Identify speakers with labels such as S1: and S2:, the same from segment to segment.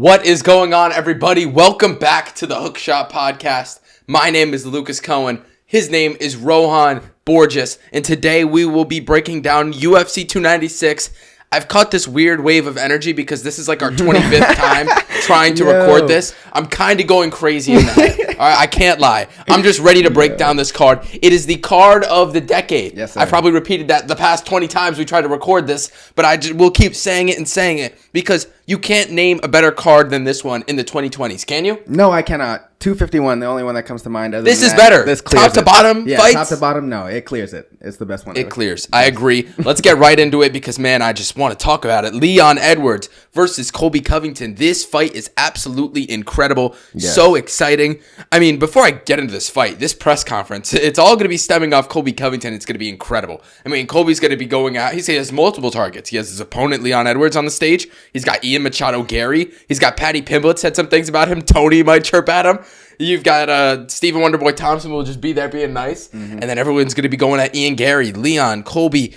S1: What is going on, everybody? Welcome back to the Hookshot podcast. My name is Lucas Cohen. His name is Rohan Borges. And today we will be breaking down UFC 296. I've caught this weird wave of energy because this is like our 25th time trying to record this. I'm kind of going crazy in the head. All right, I can't lie. I'm just ready to break down this card. It is the card of the decade.
S2: Yes, sir.
S1: I probably repeated that the past 20 times we tried to record this, but we'll keep saying it because you can't name a better card than this one in the 2020s, can you?
S2: No, I cannot. 251, the only one that comes to mind.
S1: This is better. This clears top to bottom fights?
S2: Top to bottom, no. It clears it. It's the best one.
S1: It clears. I agree. Let's get right into it because, man, I just want to talk about it. Leon Edwards versus Colby Covington. This fight is absolutely incredible. Yes. So exciting. I mean, before I get into this fight, this press conference, it's all going to be stemming off Colby Covington. It's going to be incredible. I mean, Colby's going to be going out. He has multiple targets. He has his opponent, Leon Edwards, on the stage. He's got Ian Machado Gary. He's got Patty Pimblett said some things about him. Tony might chirp at him. You've got Stephen Wonderboy Thompson will just be there being nice. Mm-hmm. And then everyone's going to be going at Ian Gary, Leon, Colby,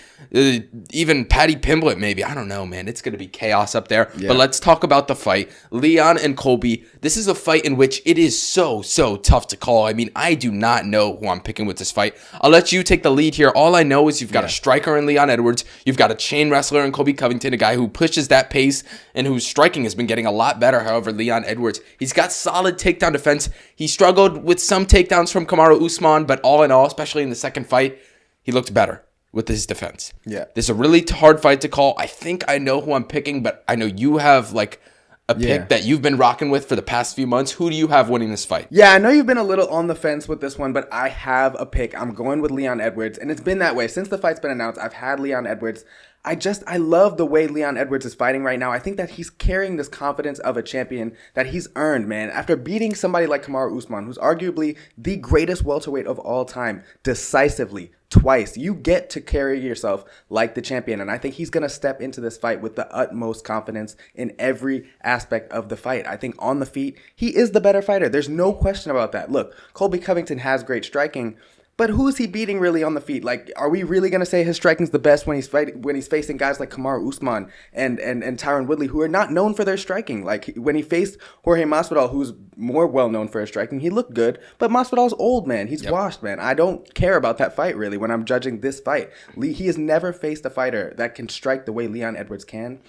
S1: even Patty Pimblett maybe. I don't know, man. It's going to be chaos up there. Yeah. But let's talk about the fight. Leon and Colby, this is a fight in which it is so tough to call. I mean, I do not know who I'm picking with this fight. I'll let you take the lead here. All I know is you've got a striker in Leon Edwards. You've got a chain wrestler in Colby Covington, a guy who pushes that pace and whose striking has been getting a lot better. However, Leon Edwards, he's got solid takedown defense. He struggled with some takedowns from Kamaru Usman, but all in all, especially in the second fight, he looked better with his defense. Yeah. This is a really hard fight to call. I think I know who I'm picking, but I know you have like a pick that you've been rocking with for the past few months. Who do you have winning this fight?
S2: Yeah, I know you've been a little on the fence with this one, but I have a pick. I'm going with Leon Edwards, and it's been that way. Since the fight's been announced, I've had Leon Edwards. I love the way Leon Edwards is fighting right now. I think that he's carrying this confidence of a champion that he's earned, man. After beating somebody like Kamaru Usman, who's arguably the greatest welterweight of all time, decisively, twice, you get to carry yourself like the champion. And I think he's going to step into this fight with the utmost confidence in every aspect of the fight. I think on the feet, he is the better fighter. There's no question about that. Look, Colby Covington has great striking, but who is he beating really on the feet? Like, are we really going to say his striking's the best when he's facing guys like Kamaru Usman and Tyron Woodley, who are not known for their striking? Like, when he faced Jorge Masvidal, who's more well-known for his striking, he looked good, but Masvidal's old, man. He's washed, man. I don't care about that fight, really, when I'm judging this fight. He has never faced a fighter that can strike the way Leon Edwards can.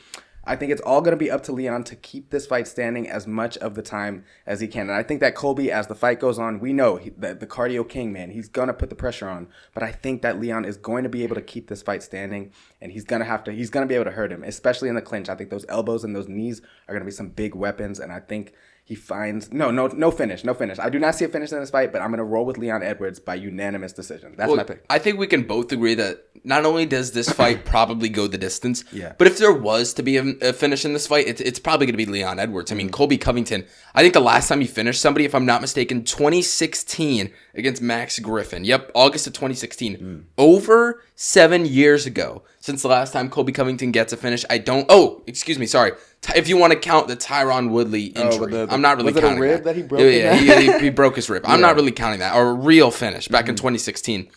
S2: I think it's all going to be up to Leon to keep this fight standing as much of the time as he can. And I think that Colby, as the fight goes on, we know that the cardio king, man, he's going to put the pressure on. But I think that Leon is going to be able to keep this fight standing, and he's going to be able to hurt him, especially in the clinch. I think those elbows and those knees are going to be some big weapons, and I think he finds no finish. I do not see a finish in this fight, but I'm going to roll with Leon Edwards by unanimous decision. That's my pick.
S1: I think we can both agree that not only does this fight probably go the distance, but if there was to be a finish in this fight, it's probably going to be Leon Edwards. I mean, Colby Covington, I think the last time he finished somebody, if I'm not mistaken, 2016 against Max Griffin. Yep, August of 2016. Over 7 years ago since the last time Colby Covington gets a finish. If you want to count the Tyron Woodley injury, I'm not really counting that. Was it a rib that he broke? Yeah, he broke his rib. I'm not really counting that. Or a real finish back in 2016.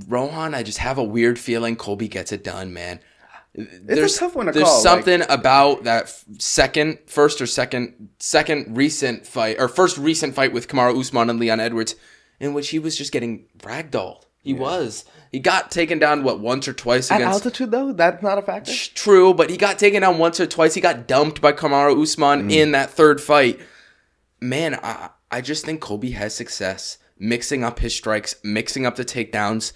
S1: Rohan, I just have a weird feeling Colby gets it done, man.
S2: It's a tough one to call.
S1: There's something about that first recent fight with Kamaru Usman and Leon Edwards in which he was just getting ragdolled. He got taken down, once or twice
S2: at altitude, though? That's not a factor?
S1: True, but he got taken down once or twice. He got dumped by Kamaru Usman in that third fight. Man, I just think Colby has success mixing up his strikes, mixing up the takedowns.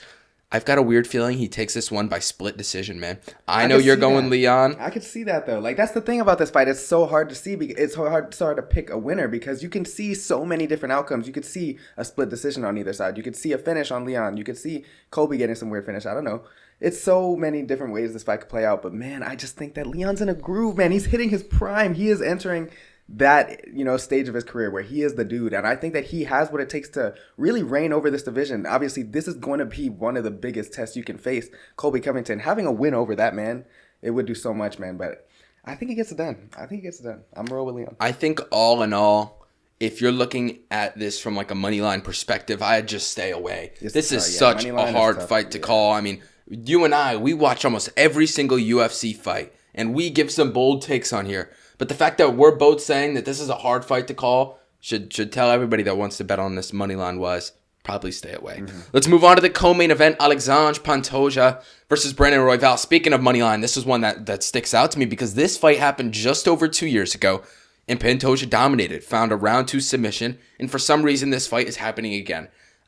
S1: I've got a weird feeling he takes this one by split decision, man. I know you're going Leon.
S2: I could see that, though. Like, that's the thing about this fight. It's so hard to see. It's so hard to pick a winner because you can see so many different outcomes. You could see a split decision on either side. You could see a finish on Leon. You could see Colby getting some weird finish. I don't know. It's so many different ways this fight could play out. But, man, I just think that Leon's in a groove, man. He's hitting his prime. He is entering that, stage of his career where he is the dude. And I think that he has what it takes to really reign over this division. Obviously, this is going to be one of the biggest tests you can face. Colby Covington, having a win over that, man, it would do so much, man. But I think he gets it done. I'm rolling with Leon.
S1: I think all in all, if you're looking at this from like a money line perspective, I'd just stay away. This is such a hard fight to call. I mean, you and I, we watch almost every single UFC fight, and we give some bold takes on here. But the fact that we're both saying that this is a hard fight to call should tell everybody that wants to bet on this money line wise, probably stay away. Let's move on to the co-main event, Alexandre Pantoja versus Brandon Royval. Speaking of money line, this is one that sticks out to me because this fight happened just over 2 years ago, and Pantoja dominated, found a round 2 submission, and for some reason this fight is happening again.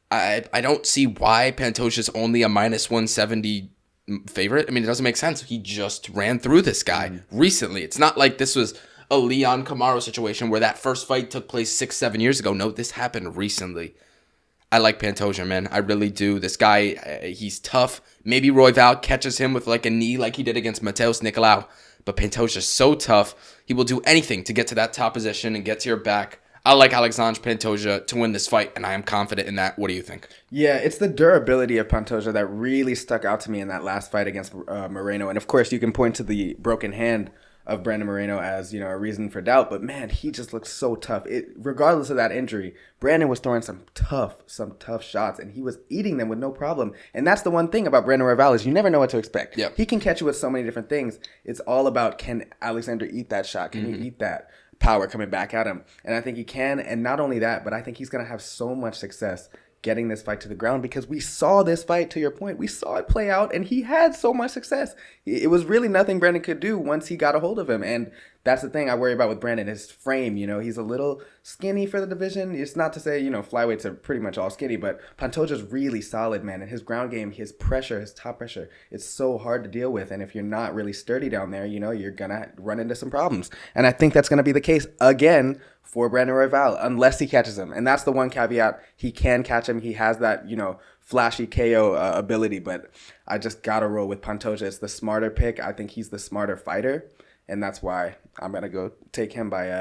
S1: I don't see why Pantoja's only a minus 170 favorite. I mean, it doesn't make sense. He just ran through this guy recently. It's not like this was a Leon Kamaru situation where that first fight took place 6-7 years ago. No, this happened recently. I like Pantoja, man. I really do. This guy, he's tough. Maybe Royval catches him with like a knee like he did against Mateus Nicolau. But Pantoja's so tough. He will do anything to get to that top position and get to your back. I like Alexandre Pantoja to win this fight, and I am confident in that. What do you think?
S2: Yeah, it's the durability of Pantoja that really stuck out to me in that last fight against Moreno. And of course, you can point to the broken hand of Brandon Moreno as, you know, a reason for doubt. But man, he just looks so tough. Regardless of that injury, Brandon was throwing some tough shots, and he was eating them with no problem. And that's the one thing about Brandon Royval is you never know what to expect.
S1: Yep.
S2: He can catch you with so many different things. It's all about, can Alexander eat that shot? Can he eat that power coming back at him? And I think he can. And not only that, but I think he's going to have so much success getting this fight to the ground because we saw this fight, to your point, we saw it play out, and he had so much success. It was really nothing Brandon could do once he got a hold of him. And that's the thing I worry about with Brandon, his frame. You know, he's a little skinny for the division. It's not to say, you know, flyweights are pretty much all skinny, but Pantoja's really solid, man. And his ground game, his pressure, his top pressure, it's so hard to deal with. And if you're not really sturdy down there, you know, you're going to run into some problems. And I think that's going to be the case again for Brandon Royval, unless he catches him. And that's the one caveat. He can catch him. He has that, you know, flashy KO ability, but I just got to roll with Pantoja. It's the smarter pick. I think he's the smarter fighter, and that's why I'm going to go take him by,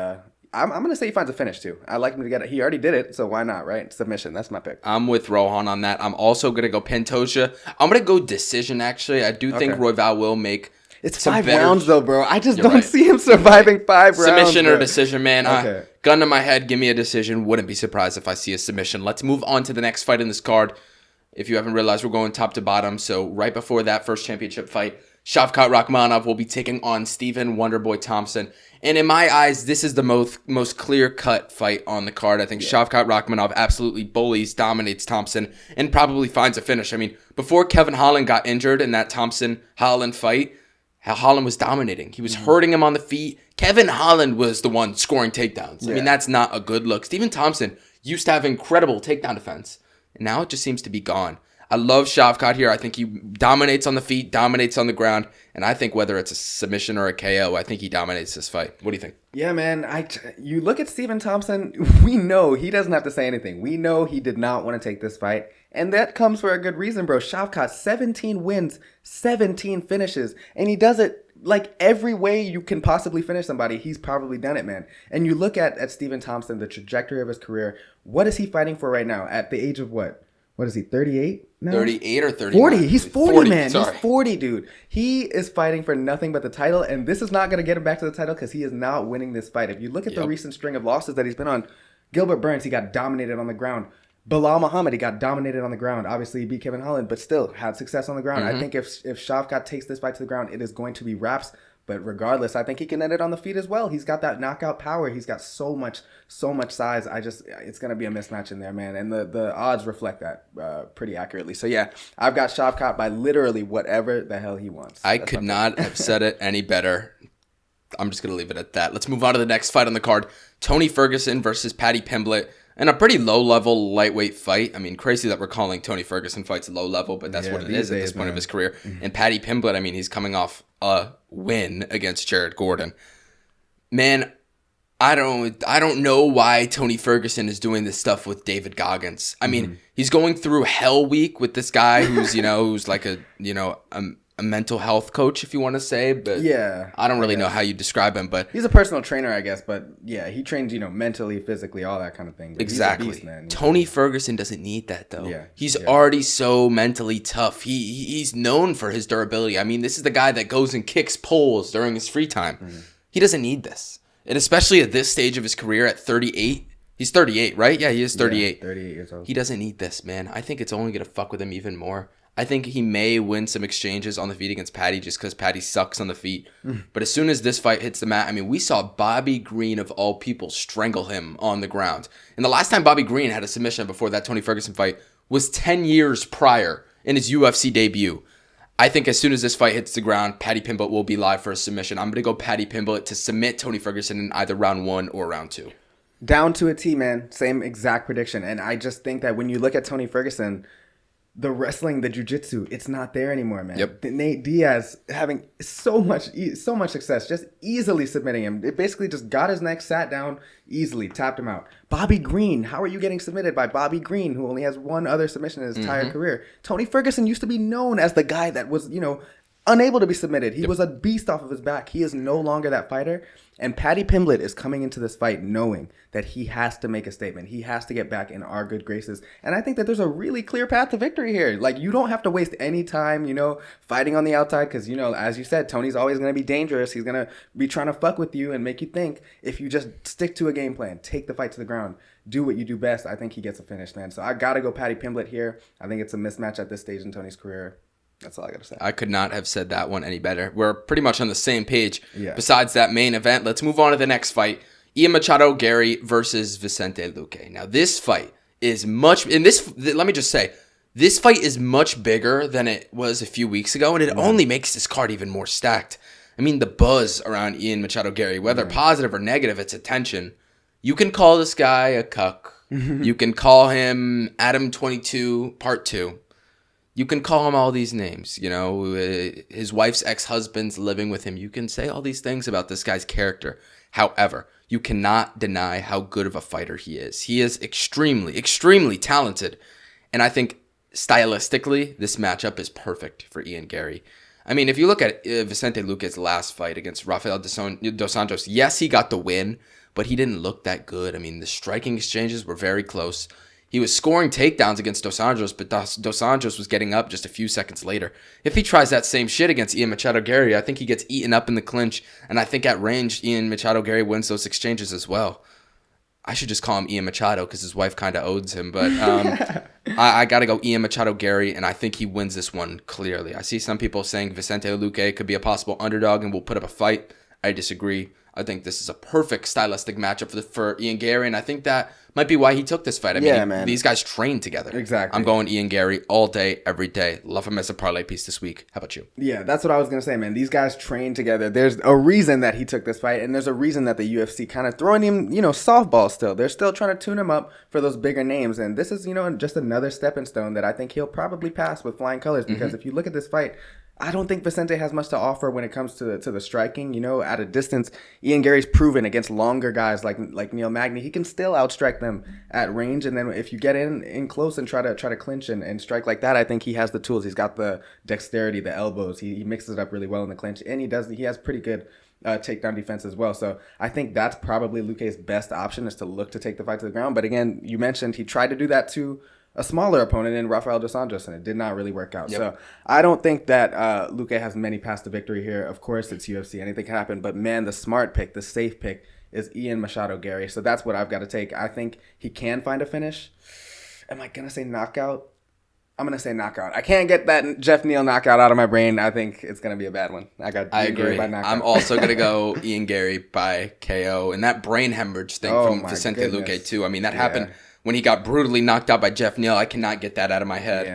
S2: I'm going to say he finds a finish too. I like him to get it. He already did it, so why not, right? Submission. That's my pick.
S1: I'm with Rohan on that. I'm also going to go Pantoja. I'm going to go decision, actually. I do think Royval will make
S2: It's 5 rounds, though, bro. I just don't see him surviving 5 rounds.
S1: Submission or decision, man. Okay. Gun to my head, give me a decision. Wouldn't be surprised if I see a submission. Let's move on to the next fight in this card. If you haven't realized, we're going top to bottom. So right before that first championship fight, Shavkat Rakhmonov will be taking on Stephen Wonderboy Thompson. And in my eyes, this is the most clear-cut fight on the card. I think Shavkat Rakhmonov absolutely bullies, dominates Thompson, and probably finds a finish. I mean, before Kevin Holland got injured in that Thompson-Holland fight, Holland was dominating. He was hurting him on the feet. Kevin Holland was the one scoring takedowns. Yeah. I mean, that's not a good look. Stephen Thompson used to have incredible takedown defense, and now it just seems to be gone. I love Shavkat here. I think he dominates on the feet, dominates on the ground, and I think whether it's a submission or a KO, I think he dominates this fight. What do you think?
S2: Yeah, man. You look at Stephen Thompson, we know he doesn't have to say anything. We know he did not want to take this fight, and that comes for a good reason, bro. Shavkat, 17 wins, 17 finishes, and he does it like every way you can possibly finish somebody. He's probably done it, man. And you look at Stephen Thompson, the trajectory of his career. What is he fighting for right now at the age of what? What is he, 38 now?
S1: 38 or 39?
S2: 40. He's 40, man. Sorry. He's 40, dude. He is fighting for nothing but the title, and this is not going to get him back to the title because he is not winning this fight. If you look at the recent string of losses that he's been on, Gilbert Burns, he got dominated on the ground. Bilal Muhammad, he got dominated on the ground. Obviously, he beat Kevin Holland, but still had success on the ground. I think if Shavkat takes this fight to the ground, it is going to be wraps. But regardless, I think he can end it on the feet as well. He's got that knockout power. He's got so much size. It's going to be a mismatch in there, man. And the odds reflect that pretty accurately. So, yeah, I've got Shavkat by literally whatever the hell he wants.
S1: I could not have said it any better. I'm just going to leave it at that. Let's move on to the next fight on the card. Tony Ferguson versus Paddy Pimblett. And a pretty low-level, lightweight fight. I mean, crazy that we're calling Tony Ferguson fights low-level, but that's what it is at this point of his career. And Paddy Pimblett, I mean, he's coming off a win against Jared Gordon. Man, I don't know why Tony Ferguson is doing this stuff with David Goggins. I mean, he's going through hell week with this guy who's, who's like a mental health coach, if you want to say, but yeah, I don't really know how you describe him, but
S2: he's a personal trainer, I guess, but yeah, he trains, mentally, physically, all that kind of thing. But
S1: exactly.
S2: He's a beast, man.
S1: Tony Ferguson doesn't need that though. Yeah. He's already so mentally tough. He's known for his durability. I mean, this is the guy that goes and kicks poles during his free time. He doesn't need this. And especially at this stage of his career at 38, he's 38, right? Yeah, he is 38.
S2: 38 years old.
S1: He doesn't need this, man. I think it's only going to fuck with him even more. I think he may win some exchanges on the feet against Patty just because Patty sucks on the feet. But as soon as this fight hits the mat, I mean, we saw Bobby Green, of all people, strangle him on the ground. And the last time Bobby Green had a submission before that Tony Ferguson fight was 10 years prior in his UFC debut. I think as soon as this fight hits the ground, Paddy Pimblett will be live for a submission. I'm going to go Paddy Pimblett to submit Tony Ferguson in either round 1 or round 2.
S2: Down to a T, man. Same exact prediction. And I just think that when you look at Tony Ferguson, the wrestling, the jiu-jitsu, it's not there anymore, man.
S1: Yep.
S2: Nate Diaz having so much success, just easily submitting him. It basically just got his neck, sat down, easily tapped him out. Bobby Green, how are you getting submitted by Bobby Green, who only has one other submission in his entire career? Tony Ferguson used to be known as the guy that was, unable to be submitted. He was a beast off of his back. He is no longer that fighter. And Paddy Pimblett is coming into this fight knowing that he has to make a statement. He has to get back in our good graces. And I think that there's a really clear path to victory here. Like, you don't have to waste any time, fighting on the outside. Because, as you said, Tony's always going to be dangerous. He's going to be trying to fuck with you and make you think. If you just stick to a game plan, take the fight to the ground, do what you do best, I think he gets a finish, man. So I got to go Paddy Pimblett here. I think it's a mismatch at this stage in Tony's career. That's all I got to say.
S1: I could not have said that one any better. We're pretty much on the same page.
S2: Yeah.
S1: Besides that main event, let's move on to the next fight. Ian Machado Gary versus Vicente Luque. Now, this fight is let me just say, this fight is much bigger than it was a few weeks ago, and it only makes this card even more stacked. I mean, the buzz around Ian Machado Gary, whether positive or negative, it's attention. You can call this guy a cuck. You can call him Adam 22 Part 2. You can call him all these names, his wife's ex-husband's living with him. You can say all these things about this guy's character. However, you cannot deny how good of a fighter he is. He is extremely, extremely talented. And I think stylistically, this matchup is perfect for Ian Gary. I mean, if you look at Vicente Luque's last fight against Rafael dos Anjos, yes, he got the win, but he didn't look that good. I mean, the striking exchanges were very close. He was scoring takedowns against Dos Anjos, but Dos Anjos was getting up just a few seconds later. If he tries that same shit against Ian Machado Gary, I think he gets eaten up in the clinch, and I think at range, Ian Machado Gary wins those exchanges as well. I should just call him Ian Machado because his wife kind of owes him, but I got to go Ian Machado Gary, and I think he wins this one clearly. I see some people saying Vicente Luque could be a possible underdog and will put up a fight. I disagree. I think this is a perfect stylistic matchup for Ian Gary, and I think that might be why he took this fight. I mean, these guys train together.
S2: Exactly.
S1: I'm going Ian Gary all day, every day. Love him as a parlay piece this week. How about you?
S2: Yeah, that's what I was going to say, man. These guys train together. There's a reason that he took this fight, and there's a reason that the UFC kind of throwing him, softball still. They're still trying to tune him up for those bigger names, and this is, just another stepping stone that I think he'll probably pass with flying colors, because if you look at this fight, I don't think Vicente has much to offer when it comes to the striking. At a distance, Ian Gary's proven against longer guys like Neil Magny, he can still outstrike them at range. And then if you get in close and try to clinch and strike like that, I think he has the tools. He's got the dexterity, the elbows. He mixes it up really well in the clinch, and he has pretty good takedown defense as well. So I think that's probably Luque's best option, is to look to take the fight to the ground. But again, you mentioned he tried to do that to a smaller opponent in Rafael dos Anjos, and it did not really work out.
S1: Yep.
S2: So I don't think that Luque has many paths to victory here. Of course, it's UFC. Anything can happen. But, man, the smart pick, the safe pick is Ian Machado Gary. So that's what I've got to take. I think he can find a finish. Am I going to say knockout? I'm going to say knockout. I can't get that Jeff Neal knockout out of my brain. I think it's going to be a bad one. I agree. Gary by knockout.
S1: I'm also going to go Ian Gary by KO. And that brain hemorrhage thing from Vicente Luque, too. I mean, that happened when he got brutally knocked out by Jeff Neal. I cannot get that out of my head.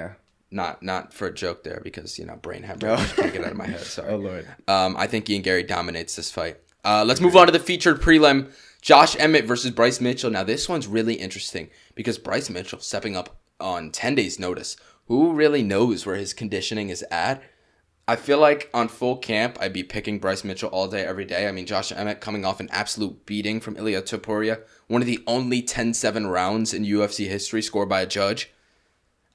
S1: Yeah. Not for a joke there, because, brain hemorrhage. I can't get it out of my head. Sorry.
S2: Oh, Lord.
S1: I think Ian Gary dominates this fight. Let's move on to the featured prelim. Josh Emmett versus Bryce Mitchell. Now, this one's really interesting because Bryce Mitchell stepping up on 10 days' notice. Who really knows where his conditioning is at? I feel like on full camp, I'd be picking Bryce Mitchell all day, every day. I mean, Josh Emmett coming off an absolute beating from Ilia Topuria. One of the only 10-7 rounds in UFC history scored by a judge.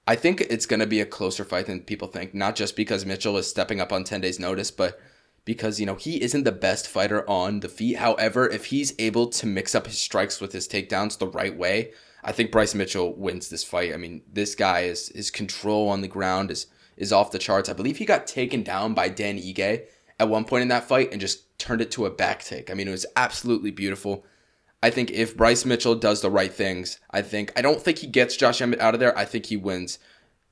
S1: I think it's going to be a closer fight than people think. Not just because Mitchell is stepping up on 10 days notice, but because, he isn't the best fighter on the feet. However, if he's able to mix up his strikes with his takedowns the right way, I think Bryce Mitchell wins this fight. I mean, this guy his control on the ground is off the charts. I believe he got taken down by Dan Ige at one point in that fight and just turned it to a back take. I mean, it was absolutely beautiful. I think if Bryce Mitchell does the right things, I don't think he gets Josh Emmett out of there. I think he wins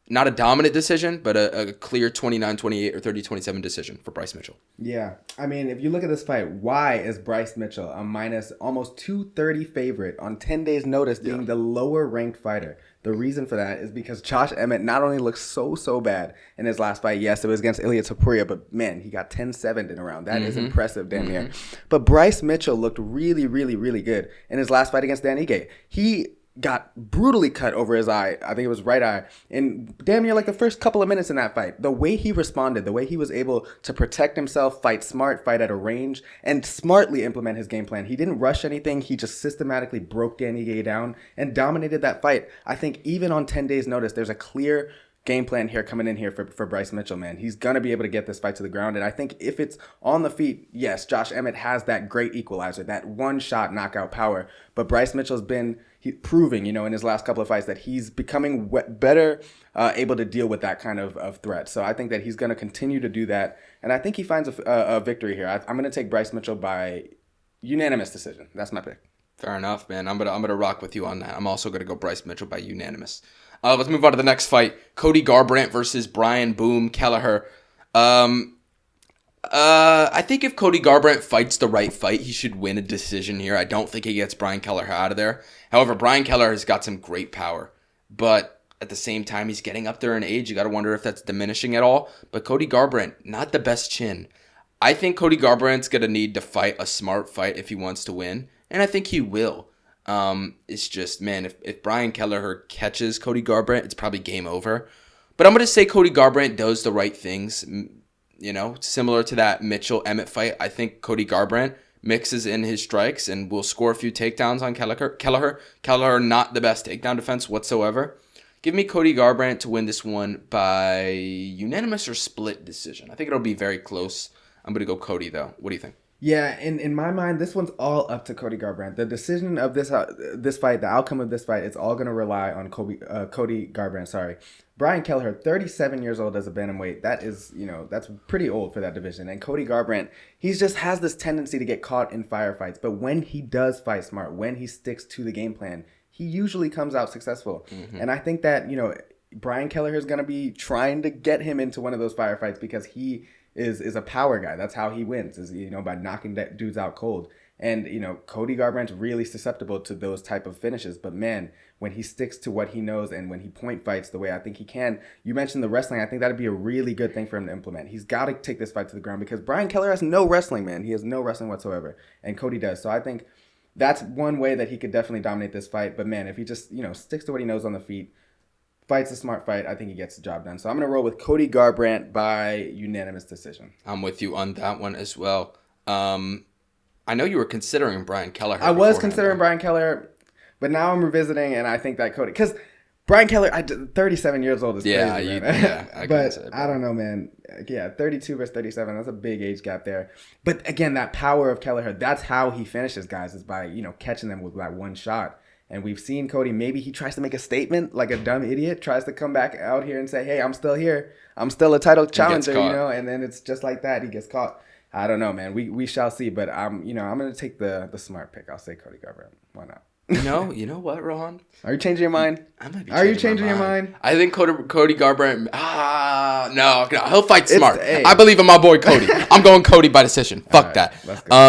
S1: not a dominant decision, but a clear 29-28 or 30-27 decision for Bryce Mitchell.
S2: Yeah. I mean, if you look at this fight, why is Bryce Mitchell a minus almost 230 favorite on 10 days notice being the lower ranked fighter? The reason for that is because Josh Emmett not only looks so bad in his last fight. Yes, it was against Ilia Topuria, but man, he got 10-7 in a round. That is impressive, damn near. But Bryce Mitchell looked really good in his last fight against Dan Ige. He got brutally cut over his eye. I think it was right eye. And damn near like the first couple of minutes in that fight, the way he responded, the way he was able to protect himself, fight smart, fight at a range, and smartly implement his game plan. He didn't rush anything. He just systematically broke Dan Ige down and dominated that fight. I think even on 10 days notice, there's a clear game plan here coming in here for Bryce Mitchell, man. He's going to be able to get this fight to the ground. And I think if it's on the feet, yes, Josh Emmett has that great equalizer, that one-shot knockout power. But Bryce Mitchell's been proving, in his last couple of fights that he's becoming better able to deal with that kind of threat. So I think that he's going to continue to do that. And I think he finds a victory here. I'm going to take Bryce Mitchell by unanimous decision. That's my pick.
S1: Fair enough, man. I'm gonna rock with you on that. I'm also gonna go Bryce Mitchell by unanimous. Let's move on to the next fight. Cody Garbrandt versus Brian Boom Kelleher. I think if Cody Garbrandt fights the right fight, he should win a decision here. I don't think he gets Brian Kelleher out of there. However, Brian Kelleher has got some great power, but at the same time, he's getting up there in age. You got to wonder if that's diminishing at all. But Cody Garbrandt, not the best chin. I think Cody Garbrandt's going to need to fight a smart fight if he wants to win, and I think he will. It's just, man, if Brian Kelleher catches Cody Garbrandt, it's probably game over. But I'm going to say Cody Garbrandt does the right things, similar to that Mitchell-Emmett fight. I think Cody Garbrandt mixes in his strikes and will score a few takedowns on Kelleher. Kelleher, not the best takedown defense whatsoever. Give me Cody Garbrandt to win this one by unanimous or split decision. I think it'll be very close. I'm going to go Cody, though. What do you think?
S2: Yeah, in my mind, this one's all up to Cody Garbrandt. The decision of this fight, the outcome of this fight, it's all going to rely on Cody Garbrandt. Sorry. Brian Kelleher, 37 years old as a bantamweight. That is, that's pretty old for that division. And Cody Garbrandt, he just has this tendency to get caught in firefights. But when he does fight smart, when he sticks to the game plan, he usually comes out successful. Mm-hmm. And I think that, Brian Kelleher is going to be trying to get him into one of those firefights because he is a power guy. That's how he wins, is, by knocking that dudes out cold. And, Cody Garbrandt's really susceptible to those type of finishes. But, man, when he sticks to what he knows and when he point fights the way I think he can, you mentioned the wrestling. I think that'd be a really good thing for him to implement. He's got to take this fight to the ground because Brian Kelleher has no wrestling, man. He has no wrestling whatsoever. And Cody does. So I think that's one way that he could definitely dominate this fight. But, man, if he just, sticks to what he knows on the feet, fights a smart fight, I think he gets the job done. So I'm going to roll with Cody Garbrandt by unanimous decision.
S1: I'm with you on that one as well. I know you were considering Brian Kelleher.
S2: I was considering Brian Kelleher, but now I'm revisiting, and I think that Cody... Because Brian Kelleher, 37 years old is crazy, man. But I don't know, man. Yeah, 32 versus 37, that's a big age gap there. But again, that power of Kelleher, that's how he finishes guys, is by, catching them with that one shot. And we've seen Cody, maybe he tries to make a statement like a dumb idiot, tries to come back out here and say, hey, I'm still here. I'm still a title challenger, and then it's just like that. He gets caught. I don't know, man. We shall see. But I'm going to take the smart pick. I'll say Cody Garbrandt. Why not?
S1: You know what, Rohan?
S2: Are you changing your mind?
S1: I might be.
S2: Are you changing your mind?
S1: I think Cody Garbrandt. No, he'll fight smart. I believe in my boy Cody. I'm going Cody by decision. Fuck that.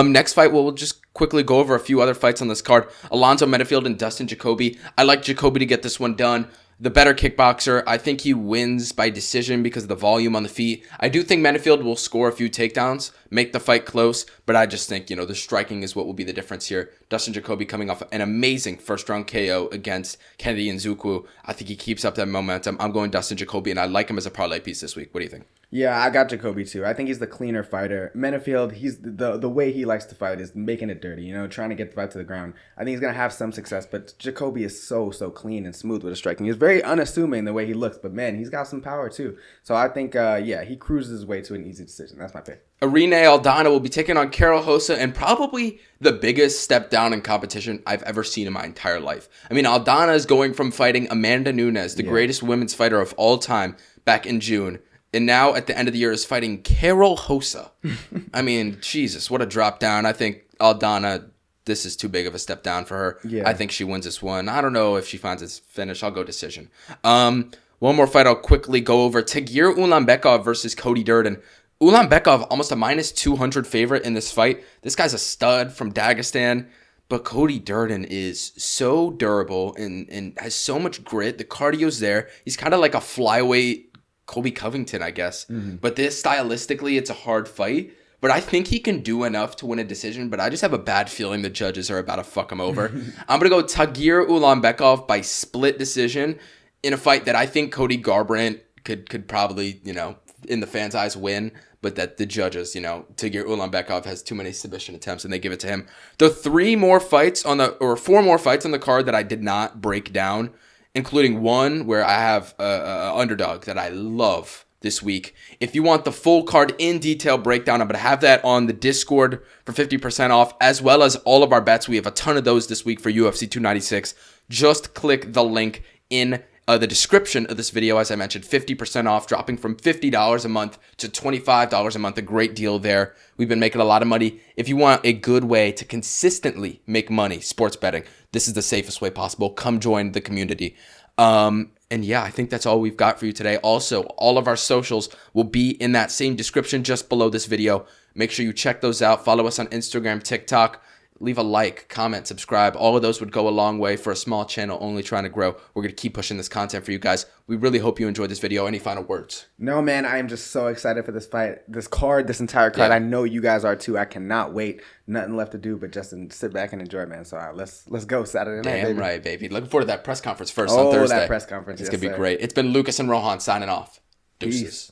S1: Next fight, we'll just quickly go over a few other fights on this card. Alonzo Menifield and Dustin Jacoby. I like Jacoby to get this one done. The better kickboxer. I think he wins by decision because of the volume on the feet. I do think Menifield will score a few takedowns, make the fight close, but I just think, the striking is what will be the difference here. Dustin Jacoby coming off an amazing first-round KO against Kennedy Nzechukwu. I think he keeps up that momentum. I'm going Dustin Jacoby, and I like him as a parlay piece this week. What do you think?
S2: Yeah, I got Jacoby too. I think he's the cleaner fighter. Menifield, he's the way he likes to fight is making it dirty, trying to get the fight to the ground. I think he's going to have some success, but Jacoby is so clean and smooth with his striking. He's very unassuming the way he looks, but man, he's got some power too. So I think, he cruises his way to an easy decision. That's my pick.
S1: Irene Aldana will be taking on Carol Hossa, and probably the biggest step down in competition I've ever seen in my entire life. I mean, Aldana is going from fighting Amanda Nunes, the greatest women's fighter of all time, back in June, and now at the end of the year is fighting Carol Hossa. I mean, Jesus, what a drop down. I think Aldana, this is too big of a step down for her. Yeah. I think she wins this one. I don't know if she finds this finish. I'll go decision. One One more fight I'll quickly go over. Tagir Ulanbekov versus Cody Durden. Ulanbekov, almost a minus 200 favorite in this fight. This guy's a stud from Dagestan. But Cody Durden is so durable and has so much grit. The cardio's there. He's kind of like a flyweight Colby Covington, I guess. Mm-hmm. But this, stylistically, it's a hard fight. But I think he can do enough to win a decision. But I just have a bad feeling the judges are about to fuck him over. I'm going to go Tagir Ulanbekov by split decision in a fight that I think Cody Garbrandt could probably, in the fans' eyes win. But that the judges, Tagir Ulanbekov has too many submission attempts and they give it to him. The 4 more fights on the card that I did not break down, including one where I have a underdog that I love this week. If you want the full card in detail breakdown, I'm going to have that on the Discord for 50% off, as well as all of our bets. We have a ton of those this week for UFC 296. Just click the link in the description of this video. As I mentioned, 50% off, dropping from $50 a month to $25 a month. A great deal there. We've been making a lot of money. If you want a good way to consistently make money sports betting, this is the safest way possible. Come join the community. And yeah, I think that's all we've got for you today. Also, all of our socials will be in that same description just below this video. Make sure you check those out. Follow us on Instagram, TikTok. Leave a like, comment, subscribe. All of those would go a long way for a small channel only trying to grow. We're going to keep pushing this content for you guys. We really hope you enjoyed this video. Any final words?
S2: No, man, I am just so excited for this fight, this entire card. Yeah. I know you guys are too. I cannot wait. Nothing left to do but just sit back and enjoy, man. So let's go Saturday night,
S1: Damn right, baby. Looking forward to that press conference first on Thursday.
S2: That press conference.
S1: It's going to be great. It's been Lucas and Rohan signing off. Deuces. Peace.